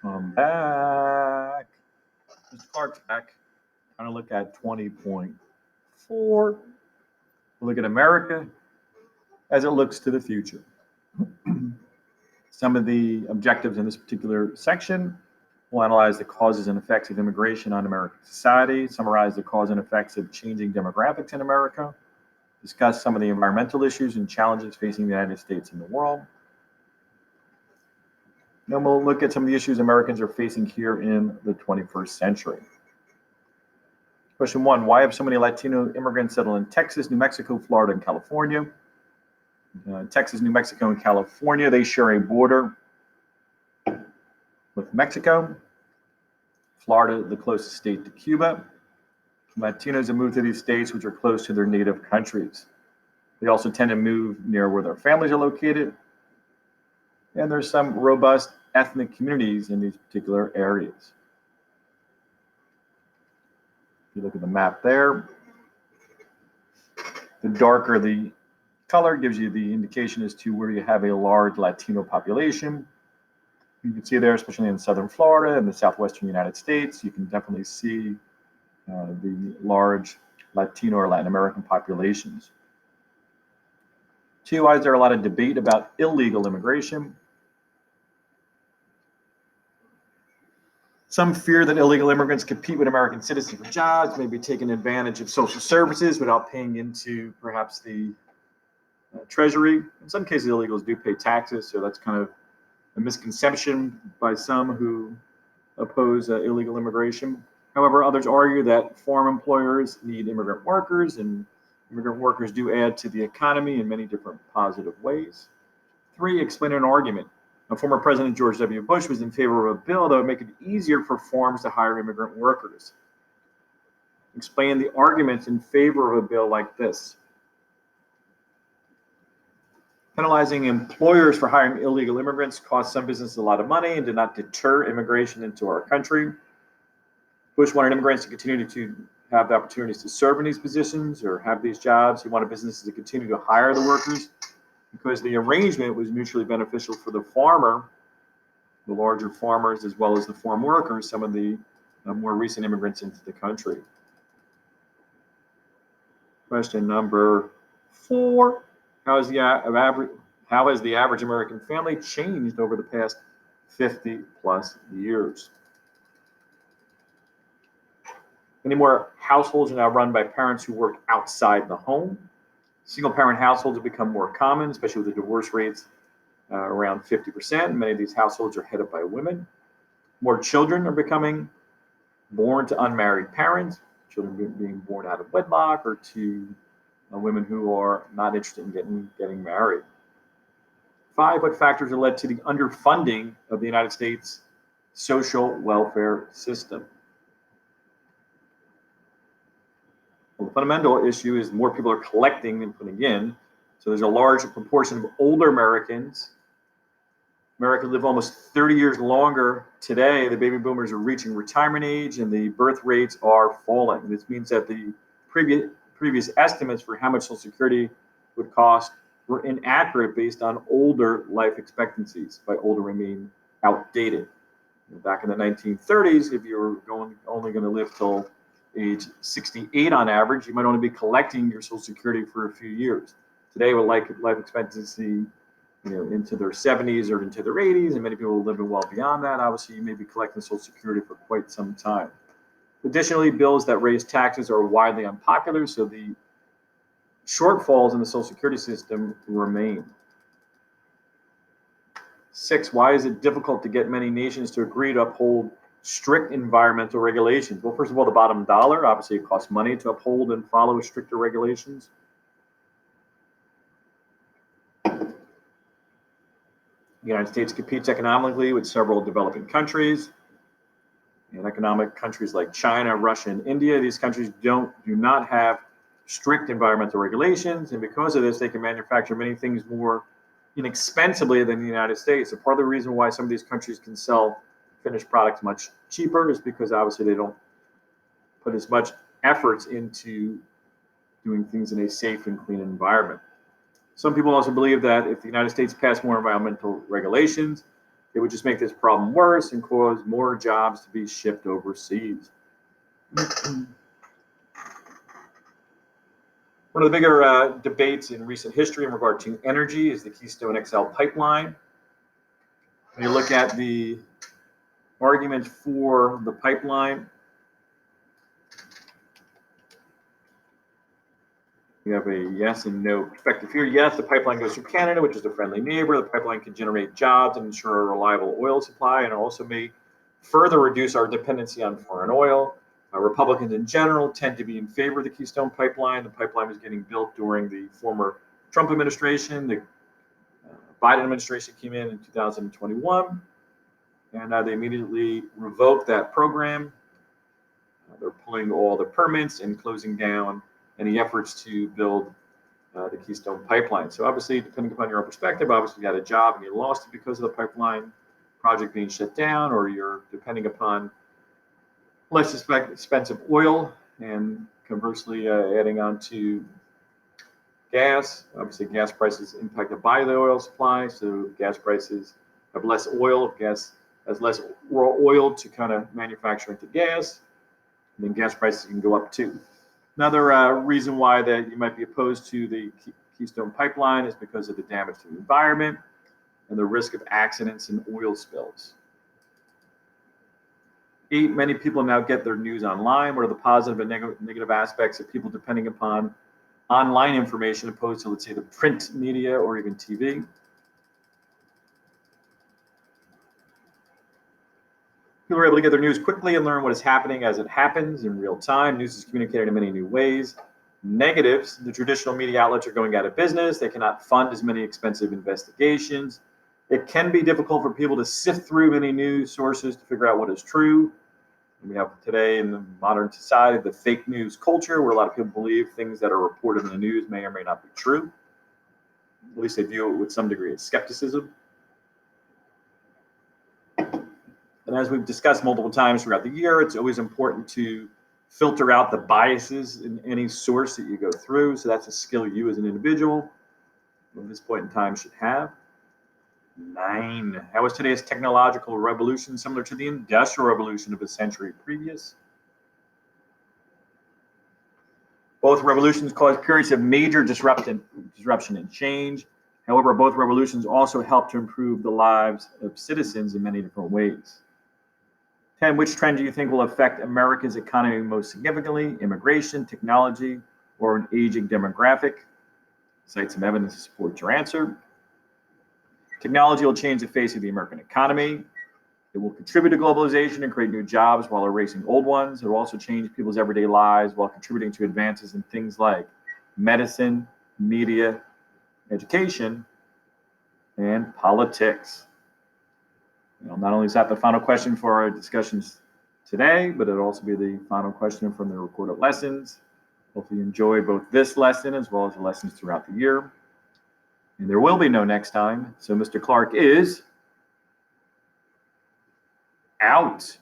I'm back. Mr. Clarke's back. Trying to look at 20.4. Look at America as it looks to the future. Some of the objectives in this particular section will analyze the causes and effects of immigration on American society, summarize the cause and effects of changing demographics in America, discuss some of the environmental issues and challenges facing the United States and the world. Then we'll look at some of the issues Americans are facing here in the 21st century. Question 1, why have so many Latino immigrants settled in Texas, New Mexico, Florida, and California? Texas, New Mexico, and California, they share a border with Mexico. Florida, the closest state to Cuba. Latinos have moved to these states which are close to their native countries. They also tend to move near where their families are located. And there's some robust ethnic communities in these particular areas. If you look at the map there, the darker the color gives you the indication as to where you have a large Latino population. You can see there, especially in southern Florida and the southwestern United States, you can definitely see the large Latino or Latin American populations. 2, why is there a lot of debate about illegal immigration? Some fear that illegal immigrants compete with American citizens for jobs, maybe taking advantage of social services without paying into perhaps the Treasury. In some cases, illegals do pay taxes, so that's kind of a misconception by some who oppose illegal immigration. However, others argue that foreign employers need immigrant workers, and immigrant workers do add to the economy in many different positive ways. 3, explain an argument. Former President George W. Bush was in favor of a bill that would make it easier for farms to hire immigrant workers. Explain the arguments in favor of a bill like this. Penalizing employers for hiring illegal immigrants cost some businesses a lot of money and did not deter immigration into our country. Bush wanted immigrants to continue to have the opportunities to serve in these positions or have these jobs. He wanted businesses to continue to hire the workers because the arrangement was mutually beneficial for the farmer, the larger farmers, as well as the farm workers, some of the more recent immigrants into the country. Question number 4, how has the average American family changed over the past 50 plus years? Many more households are now run by parents who work outside the home. Single-parent households have become more common, especially with the divorce rates around 50%. Many of these households are headed by women. More children are becoming born to unmarried parents, children being born out of wedlock, or to women who are not interested in getting married. 5, what factors have led to the underfunding of the United States social welfare system? Well, the fundamental issue is more people are collecting than putting in. So there's a large proportion of older Americans. Americans live almost 30 years longer today. The baby boomers are reaching retirement age and the birth rates are falling. This means that the previous estimates for how much Social Security would cost were inaccurate based on older life expectancies. By older, I mean outdated. Back in the 1930s, if you were only going to live till age 68 on average, you might only be collecting your Social Security for a few years. Today, with life expectancy, into their 70s or into their 80s, and many people living well beyond that, obviously, you may be collecting Social Security for quite some time. Additionally, bills that raise taxes are widely unpopular, so the shortfalls in the Social Security system remain. 6, why is it difficult to get many nations to agree to uphold strict environmental regulations? Well, first of all, the bottom dollar, obviously it costs money to uphold and follow stricter regulations. The United States competes economically with several developing countries. And economic countries like China, Russia, and India, these countries do not have strict environmental regulations. And because of this, they can manufacture many things more inexpensively than the United States. So part of the reason why some of these countries can sell finished products much cheaper is because obviously they don't put as much efforts into doing things in a safe and clean environment. Some people also believe that if the United States passed more environmental regulations, it would just make this problem worse and cause more jobs to be shipped overseas. One of the bigger debates in recent history in regard to energy is the Keystone XL pipeline. When you look at the argument for the pipeline, we have a yes and no perspective here. Yes, the pipeline goes through Canada, which is a friendly neighbor. The pipeline can generate jobs and ensure a reliable oil supply, and it also may further reduce our dependency on foreign oil. Republicans in general tend to be in favor of the Keystone pipeline. The pipeline was getting built during the former Trump administration. The Biden administration came in 2021, and they immediately revoked that program. They're pulling all the permits and closing down any efforts to build the Keystone pipeline. So obviously, depending upon your own perspective, obviously you got a job and you lost it because of the pipeline project being shut down, or you're depending upon less expensive oil, and conversely adding on to gas. Obviously, gas prices impacted by the oil supply, so gas prices have less oil. Gas has less oil to kind of manufacture into gas, and then gas prices can go up too. Another reason why that you might be opposed to the Keystone pipeline is because of the damage to the environment and the risk of accidents and oil spills. 8, many people now get their news online. What are the positive and negative aspects of people depending upon online information opposed to, let's say, the print media or even TV? People are able to get their news quickly and learn what is happening as it happens in real time. News is communicated in many new ways. Negatives, the traditional media outlets are going out of business. They cannot fund as many expensive investigations. It can be difficult for people to sift through many news sources to figure out what is true. And we have today in the modern society the fake news culture, where a lot of people believe things that are reported in the news may or may not be true. At least they view it with some degree of skepticism. And as we've discussed multiple times throughout the year, it's always important to filter out the biases in any source that you go through. So that's a skill you as an individual at this point in time should have. 9, how was today's technological revolution similar to the Industrial Revolution of a century previous? Both revolutions caused periods of major disruption and change. However, both revolutions also helped to improve the lives of citizens in many different ways. 10, which trend do you think will affect America's economy most significantly? Immigration, technology, or an aging demographic? Cite some evidence to support your answer. Technology will change the face of the American economy. It will contribute to globalization and create new jobs while erasing old ones. It will also change people's everyday lives while contributing to advances in things like medicine, media, education, and politics. Not only is that the final question for our discussions today, but it'll also be the final question from the recorded lessons. Hopefully you enjoy both this lesson as well as the lessons throughout the year. And there will be no next time. So Mr. Clarke is out.